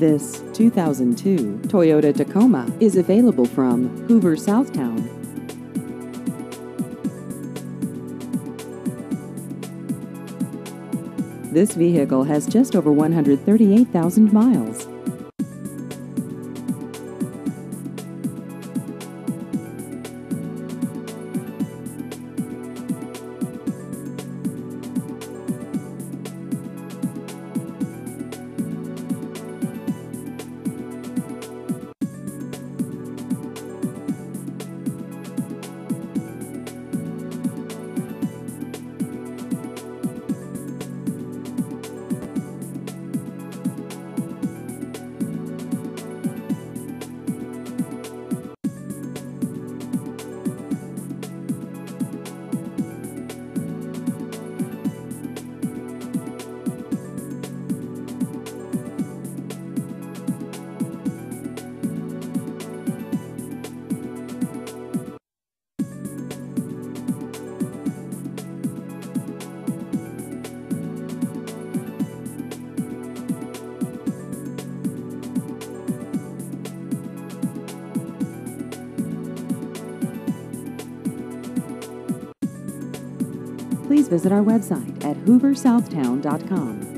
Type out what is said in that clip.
This 2002 Toyota Tacoma is available from Hoover, Southtown. This vehicle has just over 138,000 miles. Please visit our website at hooversouthtown.com.